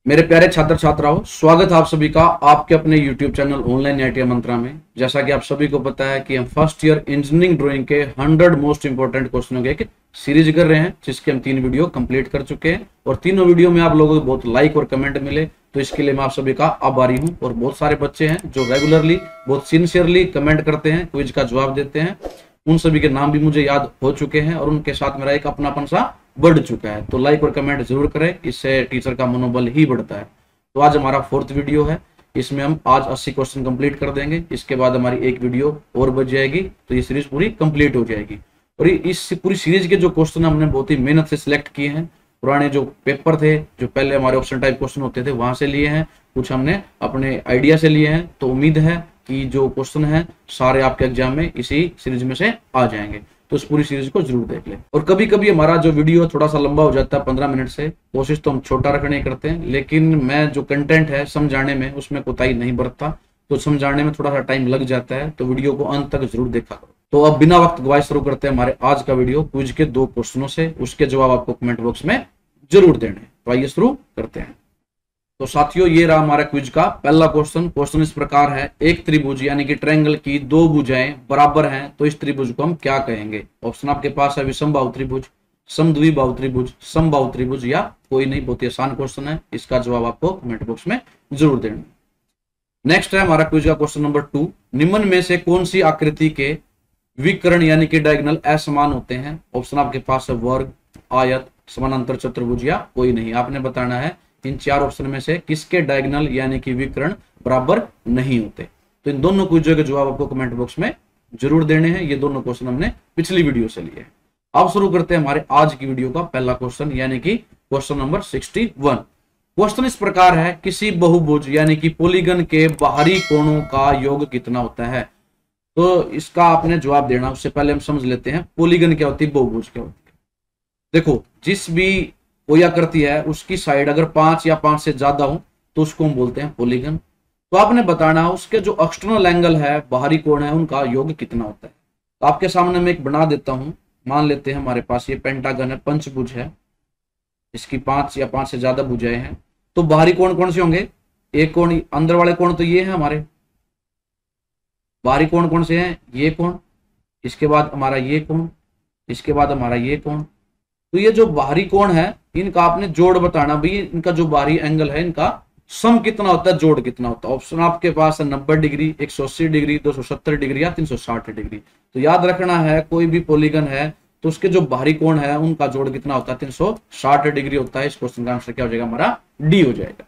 मेरे प्यारे छात्र छात्राओं, स्वागत है आप सभी का आपके अपने YouTube चैनल ऑनलाइन आईटीआई मंत्रा में। जैसा कि आप सभी को पता है कि हम फर्स्ट ईयर इंजीनियरिंग ड्राइंग के 100 मोस्ट इंपोर्टेंट क्वेश्चनों के एक सीरीज कर रहे हैं, जिसके हम 3 वीडियो कंप्लीट कर चुके हैं और तीनों वीडियो में आप लोगों को बहुत लाइक और कमेंट मिले, तो इसके लिए मैं आप सभी का आभारी हूँ। और बहुत सारे बच्चे हैं जो रेगुलरली बहुत सिंसियरली कमेंट करते हैं, क्विज का जवाब देते हैं, उन सभी के नाम भी मुझे याद हो चुके हैं और उनके साथ मेरा एक अपनापन सा बढ़ चुका है। तो लाइक और कमेंट जरूर करें, इससे टीचर का मनोबल ही बढ़ता है। तो आज हमारा 4th वीडियो है, इसमें हम आज 80 क्वेश्चन कंप्लीट कर देंगे। इसके बाद हमारी एक वीडियो और बच जाएगी, तो ये सीरीज पूरी कंप्लीट हो जाएगी। और इस पूरी सीरीज के जो क्वेश्चन हमने बहुत ही मेहनत से सिलेक्ट किए हैं, पुराने जो पेपर थे, जो पहले हमारे ऑप्शन टाइप क्वेश्चन होते थे, वहां से लिए हैं, कुछ हमने अपने आइडिया से लिए हैं। तो उम्मीद है कि जो क्वेश्चन है सारे आपके एग्जाम में इसी सीरीज में से आ जाएंगे। तो इस पूरी सीरीज को जरूर देख लें। और कभी कभी हमारा जो वीडियो थोड़ा सा लंबा हो जाता है 15 मिनट से, कोशिश तो हम छोटा रखने करते हैं, लेकिन मैं जो कंटेंट है समझाने में उसमें कोताही नहीं बरतता, तो समझाने में थोड़ा सा टाइम लग जाता है। तो वीडियो को अंत तक जरूर देखा करो। तो अब बिना वक्त गवाए शुरू करते हैं हमारे आज का वीडियो क्विज के 2 क्वेश्चनों से। उसके जवाब आपको कमेंट बॉक्स में जरूर देने। तो आइए शुरू करते हैं। तो साथियों, ये रहा हमारा क्विज का पहला क्वेश्चन। क्वेश्चन इस प्रकार है, एक त्रिभुज यानी कि ट्रायंगल की 2 भुजाएं बराबर हैं, तो इस त्रिभुज को हम क्या कहेंगे? ऑप्शन आपके पास है विषमबाहु त्रिभुज, समद्विबाहु त्रिभुज, समबाहु त्रिभुज या कोई नहीं। बहुत ही आसान क्वेश्चन है, इसका जवाब आपको कमेंट बॉक्स में जरूर देना। नेक्स्ट है हमारा क्विज का क्वेश्चन नंबर 2। निम्न में से कौन सी आकृति के विकर्ण यानी कि डायगोनल असमान होते हैं? ऑप्शन आपके पास है वर्ग, आयत, समानांतर चतुर्भुज या कोई नहीं। आपने बताना है इन 4 ऑप्शन में से किसके डायगोनल यानी कि विकर्ण बराबर नहीं होते। तो इन दोनों क्विजों के जवाब आपको कमेंट बॉक्स में जरूर देने हैं। ये दोनों क्वेश्चन हमने पिछली वीडियो से लिए हैं। अब शुरू करते हैं हमारे आज की वीडियो का पहला क्वेश्चन, यानी कि क्वेश्चन नंबर 61। क्वेश्चन इस प्रकार है, किसी बहुभुज यानी कि पॉलीगन के बाहरी कोणों का योग कितना होता है? तो इसका आपने जवाब देना। उससे पहले हम समझ लेते हैं पॉलीगन क्या होती है, बहुभुज क्या होती है। देखो, जिस भी कोई आकृति है उसकी साइड अगर 5 या 5 से ज्यादा हो तो उसको हम बोलते हैं पॉलीगन। तो आपने बताना उसके जो एक्सटर्नल एंगल है, बाहरी कोण है, उनका योग कितना होता है। तो आपके सामने मैं एक बना देता हूं। मान लेते हैं हमारे पास ये पेंटागन है, पंचभुज है, इसकी 5 या 5 से ज्यादा भुजाएं हैं। तो बाहरी कोण कौन से होंगे? एक कोण, अंदर वाले कोण तो ये है हमारे बाहरी कोण। कौन से हैं? ये कोण, इसके बाद हमारा ये कोण, इसके बाद हमारा ये कोण। तो ये जो बाहरी कोण है, इनका आपने जोड़ बताना भाई, इनका जो बाहरी एंगल है इनका सम कितना होता है, जोड़ कितना होता है। ऑप्शन आपके पास है 90 डिग्री, 180 डिग्री, 270 डिग्री या 360 डिग्री। तो याद रखना है, कोई भी पॉलीगन है तो उसके जो बाहरी कोण है उनका जोड़ कितना होता है? 360 डिग्री होता है। इस क्वेश्चन का आंसर क्या हो जाएगा? हमारा डी हो जाएगा।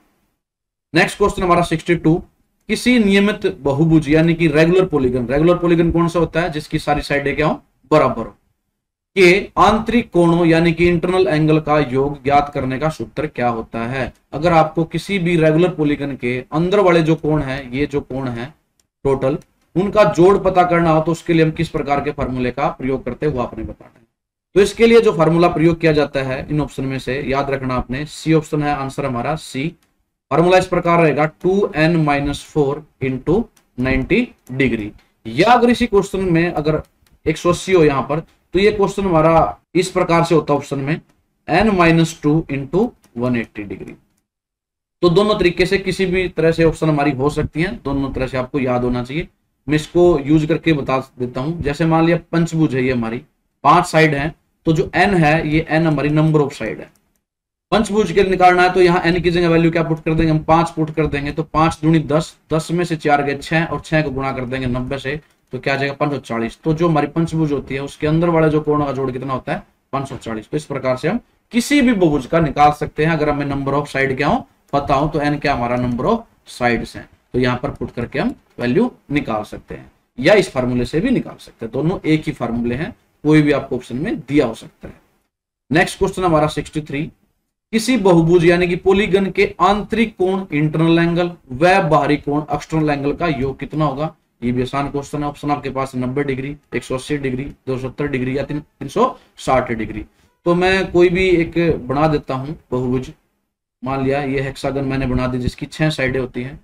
नेक्स्ट क्वेश्चन हमारा 62। किसी नियमित बहुभुज यानी कि रेगुलर पॉलीगन कौन सा होता है? जिसकी सारी साइडें क्या हो? बराबर हो। के आंतरिक कोणों यानी कि इंटरनल एंगल का योग ज्ञात करने का सूत्र क्या होता है? अगर आपको किसी भी रेगुलर पॉलीगन के अंदर वाले जो कोण है, ये जो कोण है टोटल, उनका जोड़ पता करना हो तो उसके लिए हम किस प्रकार के फार्मूले का प्रयोग करते हैं वो आपने बताना है। तो इसके लिए जो फार्मूला प्रयोग किया जाता है इन ऑप्शन में से याद रखना आपने, सी ऑप्शन है आंसर हमारा सी। फार्मूला इस प्रकार रहेगा 2n-4 इंटू 90 डिग्री। या अगर इसी क्वेश्चन में अगर 180 हो यहाँ पर, तो ये क्वेश्चन हमारा इस प्रकार से होता है ऑप्शन में n-2 इंटू 180 डिग्री। तो दोनों तरीके से किसी भी तरह से ऑप्शन हमारी हो सकती है, दोनों तरह से आपको याद होना चाहिए। मैं इसको यूज करके बता देता हूं। जैसे मान लिया पंचभुज है, ये हमारी 5 साइड है, तो जो n है ये n हमारी नंबर ऑफ साइड है। पंचभुज के निकालना है तो यहाँ n की जगह वैल्यू क्या पुट कर देंगे? हम 5 पुट कर देंगे। तो 5 दूनी 10, 10 में से 4 गए 6 और 6 को गुणा कर देंगे 90 से, तो क्या आ जाएगा? 540। तो जो हमारी पंचभुज होती है उसके अंदर वाले जो कोण का जोड़ कितना होता है? 540। तो इस प्रकार से हम किसी भी बहुभुज का निकाल सकते हैं अगर हमें नंबर ऑफ साइड क्या हो पता हो। तो n क्या हमारा नंबर ऑफ साइड्स हैं, तो यहाँ पर पुट करके हम वैल्यू निकाल सकते हैं, या इस फार्मूले से भी निकाल सकते हैं। दोनों एक ही फार्मूले हैं, कोई भी आपको ऑप्शन में दिया हो सकता है। नेक्स्ट क्वेश्चन हमारा 63। किसी बहुभुज यानी कि पॉलीगन के आंतरिक कोण इंटरनल एंगल व बाहरी कोण एक्सटर्नल एंगल का योग कितना होगा? ये भी आसान क्वेश्चन है। ऑप्शन आपके पास 90 डिग्री, 180 डिग्री, 270 डिग्री या 360 डिग्री। तो मैं कोई भी एक बना देता हूं बहुभुज। मान लिया ये हेक्सागन मैंने बना दी जिसकी 6 साइडें होती हैं।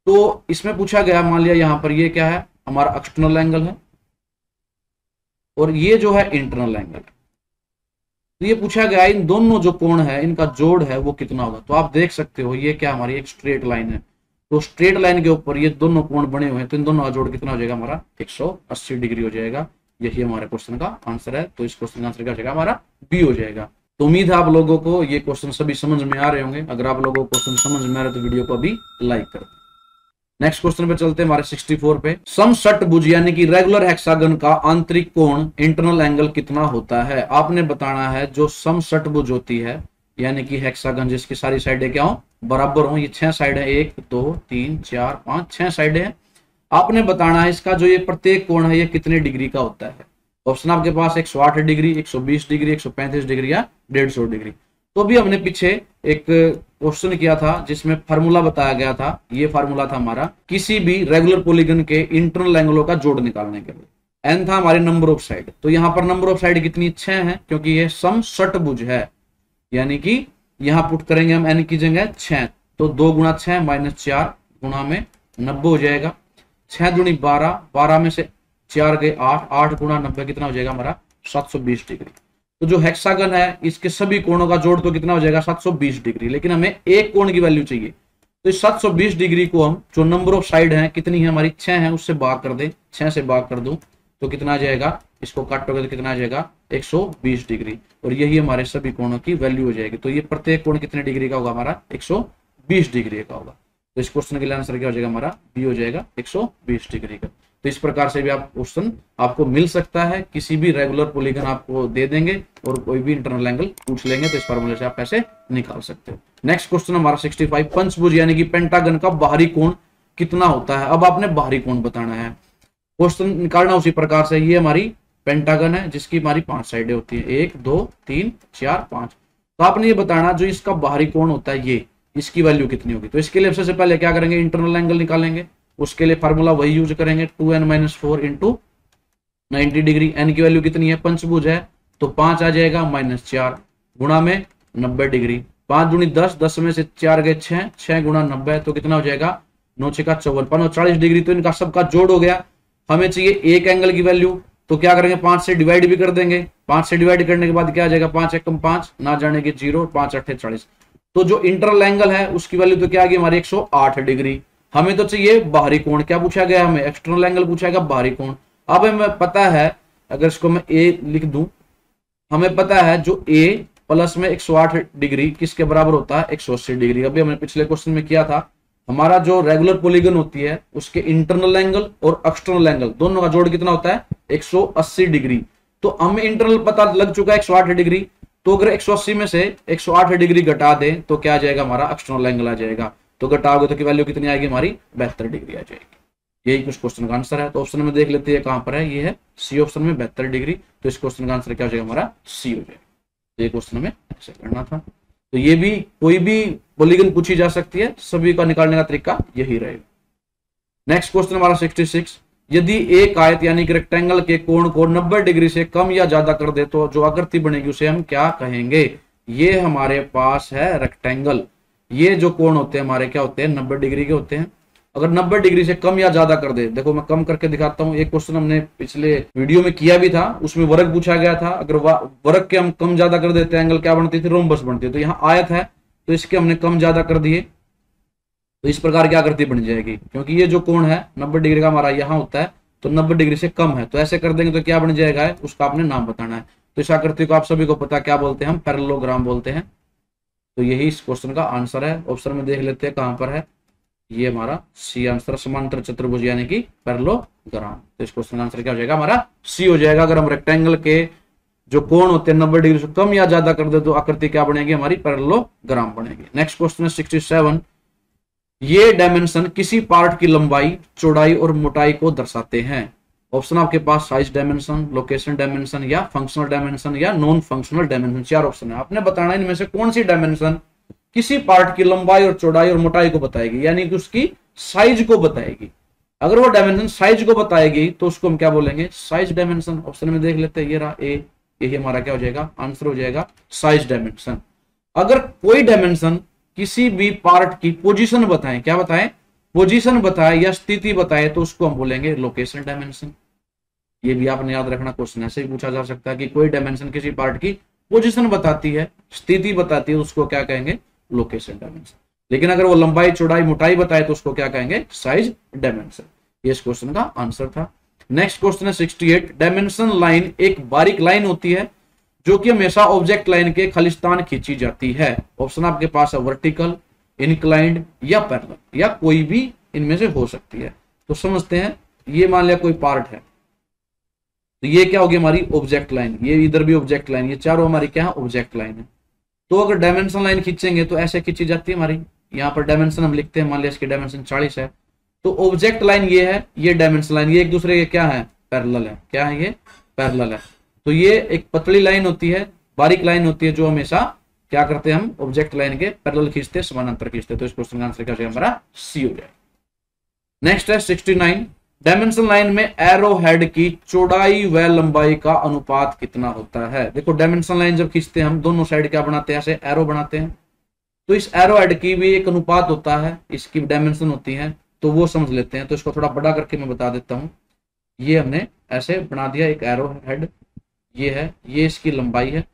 तो इसमें पूछा गया, मान लिया यहाँ पर ये क्या है? हमारा एक्सटर्नल एंगल है और ये जो है इंटरनल एंगल है। तो ये पूछा गया इन दोनों जो कोण है इनका जोड़ है वो कितना होगा। तो आप देख सकते हो ये क्या हमारी एक स्ट्रेट लाइन है, तो स्ट्रेट लाइन के ऊपर ये दोनों कोण बने हुए हैं, तो इन दोनों का जोड़ कितना हो जाएगा हमारा 180 डिग्री हो जाएगा। यही हमारे क्वेश्चन का आंसर है। तो इस क्वेश्चन का आंसर क्या हो जाएगा हमारा बी हो जाएगा। तो उम्मीद है आप लोगों को ये क्वेश्चन सभी समझ में आ रहे होंगे। अगर आप लोगों को क्वेश्चन समझ में आ रहे तो वीडियो को अभी लाइक कर दें। नेक्स्ट क्वेश्चन पे चलते हैं हमारे 64 पे। समषटभुज यानी कि रेगुलर हेक्सागन का आंतरिक कोण इंटरनल एंगल कितना होता है। आपने बताना है जो समषटभुज होती है यानी कि हेक्सागन जिसकी सारी साइडें क्या हो बराबर हो, ये 6 साइड है, 1 2 3 4 5 6 साइडें हैं। आपने बताना है इसका जो ये प्रत्येक कोण है ये कितने डिग्री का होता है। ऑप्शन आपके पास 108 डिग्री, 120 डिग्री, 135 डिग्री या 150 डिग्री। तो भी हमने पीछे एक क्वेश्चन किया था जिसमें फार्मूला बताया गया था। ये फार्मूला था हमारा किसी भी रेगुलर पॉलीगन के इंटरनल एंगलों का जोड़ निकालने के लिए। एन था हमारे नंबर ऑफ साइड, तो यहाँ पर नंबर ऑफ साइड कितनी 6 है क्योंकि ये समषटभुज है, यानी कि यहाँ पुट करेंगे हम एन की जगह 6, तो 2 गुणा 6 माइनस 4 गुणा में 90 हो जाएगा। 6 दूनी 12, 12 में से 4 गए 8, 8 गुणा 90 कितना हो जाएगा हमारा 720 डिग्री। तो जो हेक्सागन है इसके सभी कोणों का जोड़ तो कितना हो जाएगा 720 डिग्री, लेकिन हमें एक कोण की वैल्यू चाहिए। तो इस 720 डिग्री को हम जो नंबर ऑफ साइड है कितनी है हमारी 6 है उससे भाग कर दे, 6 से भाग कर दूं तो कितना आ जाएगा, इसको काटोगे तो कितना आ जाएगा 120 डिग्री, और यही हमारे सभी कोणों की वैल्यू हो जाएगी। तो ये प्रत्येक कोण कितने डिग्री का होगा हमारा 120 डिग्री का होगा। तो इस क्वेश्चन के लिए आंसर क्या हो जाएगा हमारा बी हो जाएगा 120 डिग्री का। तो इस प्रकार से भी आप क्वेश्चन आपको मिल सकता है, किसी भी रेगुलर पॉलीगन आपको दे देंगे और कोई भी इंटरनल एंगल पूछ लेंगे तो इस फार्मूले से आप पैसे निकाल सकते हो। नेक्स्ट क्वेश्चन हमारा 65, पंचभुज यानी कि पेंटागन का बाहरी कोण कितना होता है। अब आपने बाहरी कोण बताना है, क्वेश्चन निकालना उसी प्रकार से। ये हमारी पेंटागन है जिसकी हमारी 5 साइडें होती है, 1 2 3 4 5। तो आपने ये बताना जो इसका बाहरी कोण होता है ये इसकी वैल्यू कितनी होगी। तो इसके लिए सबसे पहले क्या करेंगे इंटरनल एंगल निकालेंगे। उसके लिए फार्मूला वही यूज करेंगे 2n-4 इंटू 90 डिग्री। एन की वैल्यू कितनी है, पंचभुज है तो 5 आ जाएगा -4 गुणा में 90 डिग्री। 5 दूनी 10, 10 में से 4 गए 6, 6 गुणा 90 तो कितना हो जाएगा 9 6 54, 40 डिग्री। तो इनका सबका जोड़ हो गया। हमें चाहिए एक एंगल की वैल्यू, तो क्या करेंगे 5 से डिवाइड भी कर देंगे। 5 से डिवाइड करने के बाद क्या आ जाएगा 5 एकम 5 ना जाने के 0, 5 8 40। तो जो इंटरनल एंगल है उसकी वैल्यू तो क्या आ गई हमारी 108 डिग्री। हमें तो चाहिए बाहरी कोण, क्या पूछा गया हमें एक्सटर्नल एंगल पूछा गया बाहरी कोण। अब हमें पता है अगर इसको मैं ए लिख दूं, हमें पता है जो ए प्लस में 108 डिग्री किसके बराबर होता है 180 डिग्री। अभी हमने पिछले क्वेश्चन में किया था, हमारा जो रेगुलर पॉलीगन होती है उसके इंटरनल एंगल और एक्सटर्नल एंगल दोनों का जोड़ कितना होता है 180 डिग्री। तो हमें इंटरनल पता लग चुका है 108 डिग्री, तो अगर 180 में से 108 डिग्री घटा दें तो क्या आ जाएगा हमारा एक्सटर्नल एंगल आ जाएगा। तो घटाओगे तो की वैल्यू कितनी आएगी हमारी 72 डिग्री आ जाएगी। यही कुछ क्वेश्चन का आंसर है। तो ऑप्शन में देख लेते हैं कहां पर है, ये है सी ऑप्शन में 72 डिग्री। तो इस क्वेश्चन का आंसर क्या हो जाएगा हमारा सी हो जाएगा। तो ये क्वेश्चन में ऐसे करना था। तो ये भी कोई भी पॉलीगन पूछी जा सकती है, सभी का निकालने का तरीका यही रहेगा। नेक्स्ट क्वेश्चन हमारा 66, यदि एक आयत यानी कि रेक्टेंगल के कोण को 90 डिग्री से कम या ज्यादा कर दे तो जो आकृति बनेगी उसे हम क्या कहेंगे। ये हमारे पास है रेक्टेंगल, ये जो कोण होते हैं हमारे क्या होते हैं 90 डिग्री के होते हैं। अगर 90 डिग्री से कम या ज्यादा कर दे, देखो मैं कम करके दिखाता हूं। एक क्वेश्चन हमने पिछले वीडियो में किया भी था, उसमें वर्ग पूछा गया था। अगर वर्ग के हम कम ज्यादा कर देते हैं एंगल क्या बनती थी रोम्बस बनती है। तो यहाँ आयत है तो इसके हमने कम ज्यादा कर दिए तो इस प्रकार की आकृति बन जाएगी। क्योंकि ये जो कोण है 90 डिग्री का हमारा यहाँ होता है तो 90 डिग्री से कम है, तो ऐसे कर देंगे तो क्या बन जाएगा उसका आपने नाम बताना है। तो इस आकृति को आप सभी को पता क्या बोलते हैं, हम पैरेललोग्राम बोलते हैं। तो यही इस क्वेश्चन का आंसर है। ऑप्शन में देख लेते हैं कहां पर है, ये हमारा सी आंसर समांतर चतुर्भुज यानी कि पैरेललोग्राम। तो इस क्वेश्चन का आंसर क्या हो जाएगा हमारा सी हो जाएगा। अगर हम रेक्टेंगल के जो कोण होते हैं 90 डिग्री से कम या ज्यादा कर दे तो आकृति क्या बनेगी हमारी पैरेललोग्राम बनेगी। नेक्स्ट क्वेश्चन है 67, ये डायमेंशन किसी पार्ट की लंबाई चौड़ाई और मोटाई को दर्शाते हैं। ऑप्शन आपके पास साइज डायमेंशन, लोकेशन डायमेंशन या फंक्शनल डायमेंशन या नॉन फंक्शनल डायमेंशन, 4 ऑप्शन है। आपने बताना इनमें से कौन सी डायमेंशन किसी पार्ट की लंबाई और चौड़ाई और मोटाई को बताएगी, यानी कि उसकी साइज को बताएगी। अगर वो डायमेंशन साइज को बताएगी तो उसको हम क्या बोलेंगे साइज डायमेंशन। ऑप्शन में देख लेते हैं, ये रहा ए, यही हमारा क्या हो जाएगा आंसर हो जाएगा साइज डायमेंशन। अगर कोई डायमेंशन किसी भी पार्ट की पोजीशन बताएं, क्या बताएं पोजीशन बताए या स्थिति बताए तो उसको हम बोलेंगे लोकेशन डायमेंशन। ये भी आपने याद रखना, क्वेश्चन ऐसे ही पूछा जा सकता है कि कोई डायमेंशन किसी पार्ट की पोजीशन बताती है, स्थिति बताती है, उसको क्या कहेंगे, लोकेशन डायमेंशन। लेकिन अगर वो लंबाई चौड़ाई मोटाई बताए तो उसको क्या कहेंगे, साइज डायमेंशन। ये इस क्वेश्चन का आंसर था। नेक्स्ट क्वेश्चन है 68। डायमेंशन लाइन एक बारीक लाइन होती है जो कि हमेशा ऑब्जेक्ट लाइन के खालिस्तान खींची जाती है। ऑप्शन आपके पास है वर्टिकल, इंक्लाइंड या पैरेलल, या कोई भी इनमें से हो सकती है। तो समझते हैं, ये मान लिया कोई पार्ट है, तो ये क्या होगी हमारी ऑब्जेक्ट लाइन, ये इधर भी ऑब्जेक्ट लाइन, ये चारों हमारी क्या है, ऑब्जेक्ट लाइन है। तो अगर डायमेंशन लाइन खींचेंगे तो ऐसे खींची जाती है हमारी, यहाँ पर डायमेंशन हम लिखते हैं, मान लिया इसकी डायमेंशन 40 है, तो ऑब्जेक्ट लाइन ये है, ये डायमेंशन लाइन, ये एक दूसरे के क्या है, पैरेलल है। क्या है ये, पैरेलल है। तो ये एक पतली लाइन होती है, बारीक लाइन होती है, जो हमेशा क्या करते हैं, हम ऑब्जेक्ट लाइन के पैरेलल खींचते, समानांतर खींचते। तो इस क्वेश्चन का आंसर क्या होगा हमारा, सी हो जाएगा। नेक्स्ट है 69। डायमेंशन लाइन में एरो हेड की चौड़ाई व लंबाई का अनुपात कितना होता है। देखो डायमेंशन लाइन जब खींचते हैं हम, दोनों साइड क्या बनाते हैं, ऐसे एरो बनाते हैं। तो इस एरो हेड की भी एक अनुपात होता है, इसकी डायमेंशन होती है, तो वो समझ लेते हैं। तो इसको थोड़ा बड़ा करके मैं बता देता हूं। ये हमने ऐसे बना दिया एक एरो हेड, ये है, ये इसकी लंबाई है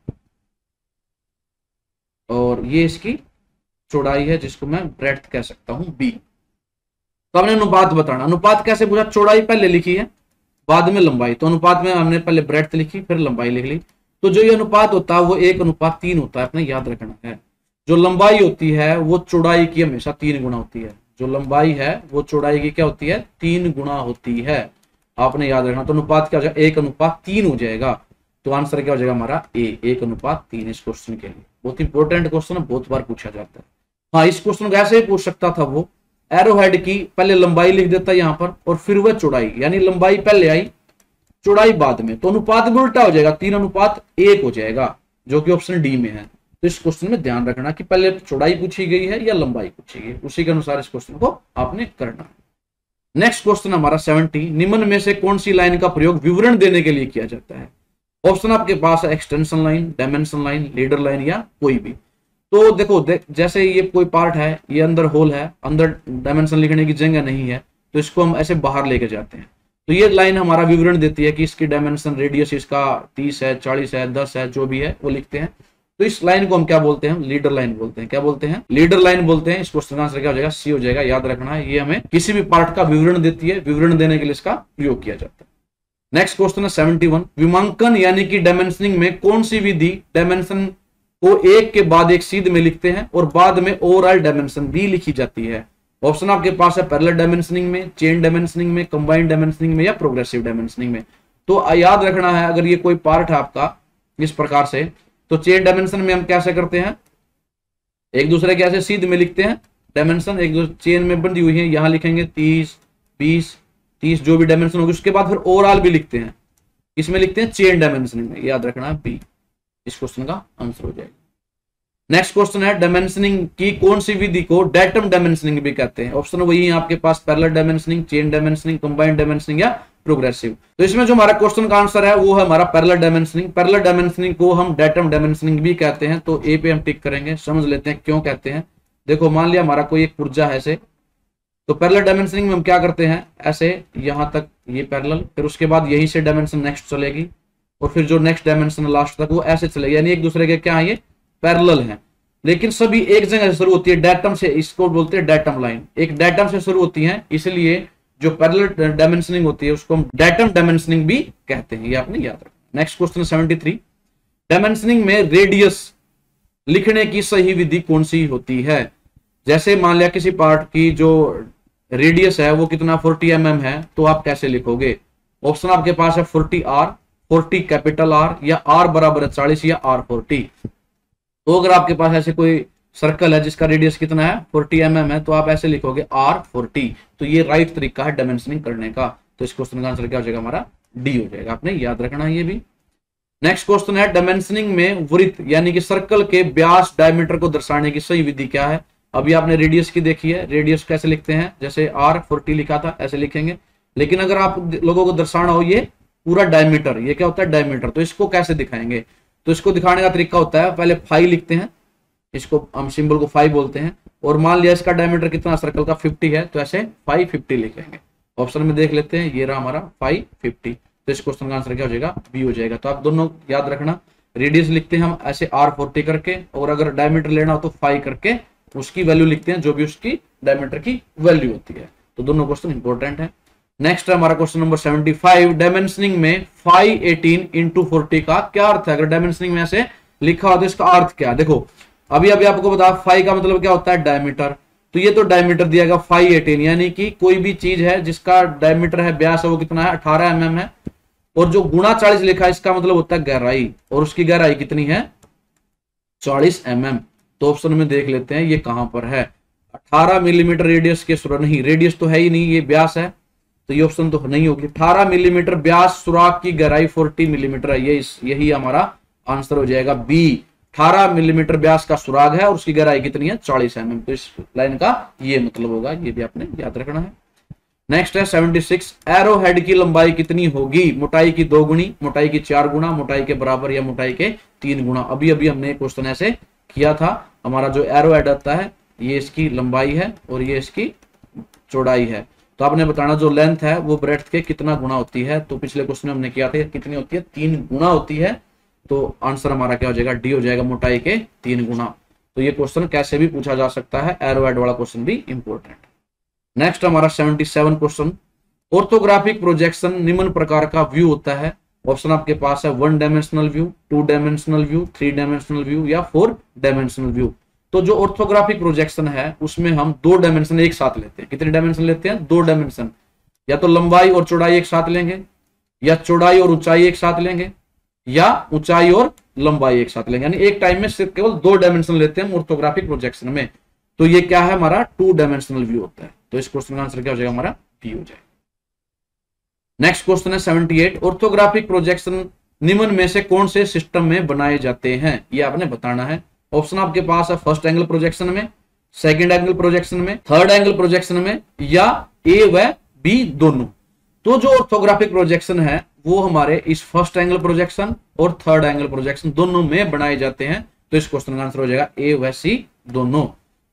और ये इसकी चौड़ाई है, जिसको मैं ब्रेड्थ कह सकता हूं, बी। तो हमने अनुपात बताना, अनुपात कैसे पूछा, चौड़ाई पहले लिखी है बाद में लंबाई, तो अनुपात में हमने पहले ब्रेड्थ लिखी फिर लंबाई लिख ली। तो जो ये अनुपात होता है वो 1:3 होता है, अपने याद रखना है। जो लंबाई होती है वो चौड़ाई की हमेशा 3 गुना होती है, जो लंबाई है वो चौड़ाई की क्या होती है, 3 गुना होती है, आपने याद रखना। तो अनुपात क्या हो जाएगा, 1:3 हो जाएगा। तो आंसर क्या हो जाएगा हमारा, ए, 1:3 इस क्वेश्चन के लिए। बहुत इंपॉर्टेंट क्वेश्चन है, बहुत बार पूछा जाता है। हाँ, इस क्वेश्चन को ऐसे ही पूछ सकता था वो, एरो हेड की पहले लंबाई लिख देता यहाँ पर और फिर वह चौड़ाई, यानी लंबाई पहले आई चौड़ाई बाद में, तो अनुपात भी उल्टा हो जाएगा, 3:1 हो जाएगा, जो कि ऑप्शन डी में है। तो इस क्वेश्चन में ध्यान रखना कि पहले चौड़ाई पूछी गई है या लंबाई पूछी गई, उसी के अनुसार इस क्वेश्चन को आपने करना है। नेक्स्ट क्वेश्चन हमारा 70। निम्न में से कौन सी लाइन का प्रयोग विवरण देने के लिए किया जाता है। ऑप्शन आपके पास है extension line, dimension line, leader line या कोई भी। तो देखो जैसे ये कोई पार्ट है, ये अंदर होल है, अंदर डायमेंशन लिखने की जगह नहीं है, तो इसको हम ऐसे बाहर लेके जाते हैं। तो ये लाइन हमारा विवरण देती है कि इसकी डायमेंशन, रेडियस इसका 30 है, 40 है, 10 है, जो भी है वो लिखते हैं। तो इस लाइन को हम क्या बोलते हैं, लीडर लाइन बोलते हैं। क्या बोलते हैं, लीडर लाइन बोलते हैं। इस क्वेश्चन का आंसर क्या हो जाएगा, सी हो जाएगा। याद रखना है, ये हमें किसी भी पार्ट का विवरण देती है, विवरण देने के लिए इसका प्रयोग किया जाता है। नेक्स्ट क्वेश्चन है 71। विमांकन यानी कि डायमेंशनिंग में कौन सी विधि डायमेंशन को एक के बाद एक सीध में लिखते हैं और बाद में ओवरऑल डायमेंशन भी लिखी जाती है। ऑप्शन आपके पास है पैरेलल डायमेंशनिंग में, चेन डायमेंशनिंग में, कंबाइंड डायमेंशनिंग में या प्रोग्रेसिव डायमेंशनिंग में। तो याद रखना है, अगर ये कोई पार्ट है आपका इस प्रकार से, तो चेन डायमेंशन में हम कैसे करते हैं, एक दूसरे के ऐसे सीध में लिखते हैं डायमेंशन, एक दूसरे चेन में बंधी हुई है, यहां लिखेंगे 30, 20, 30 जो भी डायमेंशन होगी, उसके बाद फिर ओवरऑल भी लिखते हैं, इसमें लिखते हैं चेन डायमेंशनिंग में। याद रखना है बी, इस क्वेश्चन का आंसर हो जाएगा। नेक्स्ट क्वेश्चन है डायमेंशनिंग की कौन सी विधि को डेटम डायमेंशनिंग भी कहते हैं। ऑप्शन वही है आपके पास, parallel dimensioning, chain dimensioning, combined dimensioning या प्रोग्रेसिव। तो इसमें जो हमारा क्वेश्चन का आंसर है वो है हमारा पैरेलल डायमेंशनिंग। पैरेलल डायमेंशनिंग को हम डेटम डायमेंशनिंग भी कहते हैं। तो ए पे हम टिक करेंगे, समझ लेते हैं क्यों कहते हैं। देखो मान लिया हमारा कोई एक पुर्जा है ऐसे, तो पैरेलल डायमेंशनिंग में हम क्या करते हैं, ऐसे यहां तक ये पैरेलल, फिर उसके बाद यहीं से डायमेंशन नेक्स्ट चलेगी और फिर जो नेक्स्ट डायमेंशन लास्ट तक वो ऐसे चलेगी, यानी एक दूसरे के क्या है, ये पैरेलल है, लेकिन सभी एक जगह से शुरू होती है, डेटम से। इसको बोलते हैं डेटम लाइन, एक डेटम से शुरू होती है, इसलिए जो पैरेलल डायमेंशनिंग होती है उसको हम डेटम डायमेंशनिंग भी कहते हैं। ये आपने याद रखना। Next question 73। डायमेंशनिंग में रेडियस लिखने की सही विधि कौन सी होती है। जैसे मान लिया किसी पार्ट की जो रेडियस है वो कितना 40 mm है, तो आप कैसे लिखोगे। ऑप्शन आपके पास है 40R, 40 कैपिटल R, या R बराबर है 40 या R40। तो अगर आपके पास ऐसे कोई सर्कल है जिसका रेडियस कितना है 40 mm है, तो आप ऐसे लिखोगे R40। तो ये राइट तरीका है डायमेंशनिंग करने का। तो इस क्वेश्चन का आंसर क्या हो जाएगा हमारा, डी हो जाएगा। आपने याद रखना है ये भी। नेक्स्ट क्वेश्चन है डायमेंशनिंग में वृत्त यानी कि सर्कल के व्यास डायमीटर को दर्शाने की सही विधि क्या है। अभी आपने रेडियस की देखी है, रेडियस कैसे लिखते हैं, जैसे R40 लिखा था ऐसे लिखेंगे। लेकिन अगर आप लोगों को दर्शाना हो ये पूरा डायमीटर, ये क्या होता है डायमीटर, तो इसको कैसे दिखाएंगे। तो इसको दिखाने का तरीका होता है, पहले फाई लिखते हैं, इसको हम सिंबल को फाई बोलते हैं, और मान लिया इसका डायमीटर कितना सर्कल का 50 है, तो ऐसे 550 लिखेंगे। ऑप्शन में देख लेते हैं, ये रहा हमारा 550। तो इस क्वेश्चन का आंसर क्या हो जाएगा, बी हो जाएगा। तो आप दोनों याद रखना, रेडियस लिखते हैं हम ऐसे R40 करके, और अगर डायमीटर लेना हो तो फाई करके उसकी वैल्यू लिखते हैं, जो भी उसकी डायमीटर की वैल्यू होती है। तो दोनों क्वेश्चन इंपॉर्टेंट है। नेक्स्ट है हमारा क्वेश्चन नंबर 75, डायमेंशनिंग में 518 इंटू 40 का क्या अर्थ है? अगर डायमेंशनिंग में ऐसे लिखा हो तो इसका अर्थ क्या है? देखो अभी अभी आपको बता, 5 का मतलब क्या होता है? डायमीटर। तो ये तो डायमीटर दिया गया 518, यानी कि कोई भी चीज है जिसका डायमीटर है, व्यास है, वो कितना है? 18 mm है, और जो गुणा 40 लिखा है इसका मतलब होता है गहराई, और उसकी गहराई कितनी है? 40 mm। तो ऑप्शन में देख लेते हैं ये कहां पर है। 18 मिलीमीटर रेडियस के सुराख, नहीं रेडियस तो है ही नहीं, ये व्यास है, तो ये ऑप्शन तो नहीं होगी। 18 मिलीमीटर व्यास सुराख की गहराई 40 मिलीमीटर है, यही हमारा आंसर हो जाएगा बी। 18 मिलीमीटर व्यास का सुराग है और उसकी गहराई कितनी है? 40 mm। तो इस लाइन का ये मतलब होगा, ये भी आपने याद रखना है। नेक्स्ट है 76, एरो हेड की लंबाई कितनी होगी? मोटाई की 2 गुनी, मोटाई की 4 गुना, मोटाई के बराबर या मोटाई के 3 गुना। अभी अभी हमने क्वेश्चन ऐसे किया था। हमारा जो एरो हेड आता है ये इसकी लंबाई है और ये इसकी चौड़ाई है, तो आपने बताना जो लेंथ है वो ब्रेड्थ के कितना गुना होती है। तो पिछले क्वेश्चन में हमने किया था कितनी होती है? 3 गुना होती है। तो आंसर हमारा क्या हो जाएगा? डी हो जाएगा, मोटाई के 3 गुना। तो ये क्वेश्चन कैसे भी पूछा जा सकता है, एरो हेड वाला क्वेश्चन भी इंपॉर्टेंट। नेक्स्ट हमारा 77 क्वेश्चन, ऑर्थोग्राफिक प्रोजेक्शन निम्न प्रकार का व्यू होता है। ऑप्शन आपके पास है 1 dimensional view, 2 dimensional view, 3 dimensional view या 4 डायमेंशनल व्यू। तो जो ऑर्थोग्राफिक प्रोजेक्शन है उसमें हम 2 डायमेंशन एक साथ लेते हैं। कितने डायमेंशन लेते हैं? 2 डायमेंशन। या तो लंबाई और चौड़ाई एक साथ लेंगे, या चौड़ाई और ऊंचाई एक साथ लेंगे, या ऊंचाई और लंबाई एक साथ लेंगे। यानी एक टाइम में सिर्फ केवल 2 डायमेंशन लेते हैं ऑर्थोग्राफिक प्रोजेक्शन में। तो ये क्या है? हमारा 2 डायमेंशनल व्यू होता है। तो इस क्वेश्चन का आंसर क्या हो जाएगा? हमारा बी हो जाएगा। नेक्स्ट क्वेश्चन है 78, ऑर्थोग्राफिक प्रोजेक्शन निम्न में से कौन से सिस्टम में बनाए जाते हैं? ये आपने बताना है। ऑप्शन आपके पास है फर्स्ट एंगल प्रोजेक्शन में, सेकंड एंगल प्रोजेक्शन में, थर्ड एंगल प्रोजेक्शन में, या ए व बी दोनों। तो जो ऑर्थोग्राफिक प्रोजेक्शन है वो हमारे इस फर्स्ट एंगल प्रोजेक्शन और थर्ड एंगल प्रोजेक्शन दोनों में बनाए जाते हैं। तो इस क्वेश्चन का आंसर हो जाएगा ए व सी दोनों।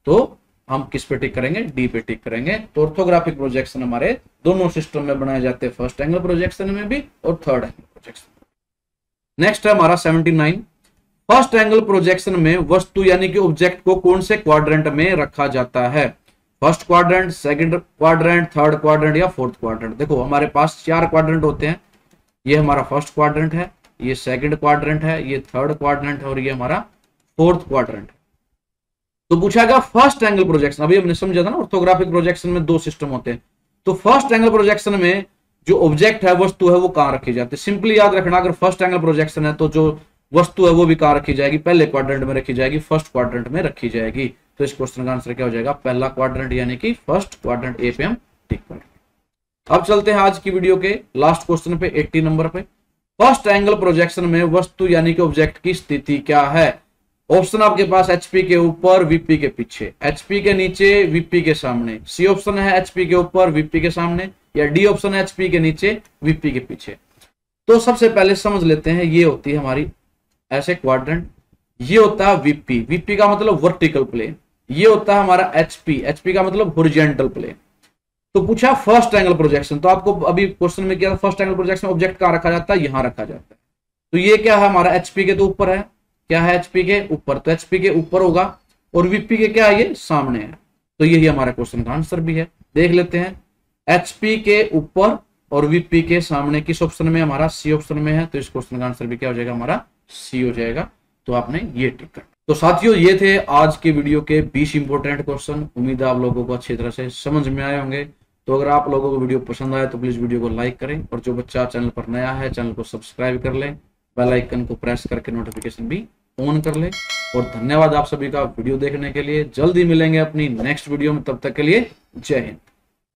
तो हम किस पे टिक करेंगे? डी पे टिक करेंगे। तो ऑर्थोग्राफिक प्रोजेक्शन हमारे दोनों सिस्टम में बनाए जाते हैं, फर्स्ट एंगल प्रोजेक्शन में भी और थर्ड एंगल प्रोजेक्शन। नेक्स्ट है हमारा 79, फर्स्ट एंगल प्रोजेक्शन में वस्तु यानी कि ऑब्जेक्ट को कौन से क्वाड्रेंट में रखा जाता है? First quadrant, second quadrant, third quadrant या फोर्थ क्वाड्रेंट। देखो हमारे पास 4 क्वाड्रेंट होते हैं। ये हमारा फर्स्ट क्वाड्रेंट है, ये सेकंड क्वाड्रेंट है, ये थर्ड क्वाड्रेंट है और ये हमारा फोर्थ क्वाड्रेंट है। तो पूछा गया फर्स्ट एंगल प्रोजेक्शन। अभी हमने समझा था ना ऑर्थोग्राफिक प्रोजेक्शन में 2 सिस्टम होते हैं। तो फर्स्ट एंगल प्रोजेक्शन में जो ऑब्जेक्ट है, वस्तु है, वो कहां रखी जाती है? सिंपली याद रखना, अगर फर्स्ट एंगल प्रोजेक्शन है तो जो वस्तु है वो भी कहां रखी जाएगी? पहले क्वाड्रेंट में रखी जाएगी, फर्स्ट क्वाड्रेंट में रखी जाएगी। तो इस क्वेश्चन का आंसर क्या हो जाएगा? पहला क्वाड्रेंट यानी कि फर्स्ट क्वाड्रेंट ए पे हम टिक करेंगे। अब चलते हैं आज की वीडियो के लास्ट क्वेश्चन पे, 80 नंबर पे। फर्स्ट एंगल प्रोजेक्शन में वस्तु यानी कि ऑब्जेक्ट की स्थिति क्या है? ऑप्शन आपके पास एचपी के ऊपर, वीपी के पीछे, एचपी के नीचे, वीपी के सामने। सी ऑप्शन है एचपी के ऊपर, वीपी के सामने, या डी ऑप्शन है एचपी के नीचे, वीपी के पीछे। तो सबसे पहले समझ लेते हैं, ये होती है हमारी ऐसे क्वाड्रेंट, ये होता है वीपी, वीपी का मतलब वर्टिकल प्लेन, ये होता है हमारा एचपी, एचपी का मतलब हॉरिजॉन्टल प्लेन। तो पूछा फर्स्ट एंगल प्रोजेक्शन, तो आपको अभी क्वेश्चन में क्या था? फर्स्ट एंगल प्रोजेक्शन ऑब्जेक्ट कहां रखा जाता है? यहां रखा जाता है। तो ये क्या है हमारा? एचपी के तो ऊपर है। क्या है? एचपी के ऊपर। तो एचपी के ऊपर होगा, और वीपी के क्या है? ये सामने है। तो यही हमारे क्वेश्चन का आंसर भी है। देख लेते हैं, एचपी के ऊपर और वीपी के सामने किस ऑप्शन में? हमारा सी ऑप्शन में है। तो इस क्वेश्चन का आंसर भी क्या हो जाएगा? हमारा सी हो जाएगा। तो आपने ये टिक कर। तो साथियों ये थे आज के वीडियो के 20 इंपोर्टेंट क्वेश्चन। उम्मीद है आप लोगों को अच्छी तरह से समझ में आए होंगे। तो अगर आप लोगों को वीडियो पसंद आए तो प्लीज वीडियो को लाइक करें, और जो बच्चा चैनल पर नया है चैनल को सब्सक्राइब कर ले, बेल आइकन को प्रेस करके नोटिफिकेशन भी ऑन कर ले। और धन्यवाद आप सभी का वीडियो देखने के लिए। जल्दी मिलेंगे अपनी नेक्स्ट वीडियो में, तब तक के लिए जय हिंद।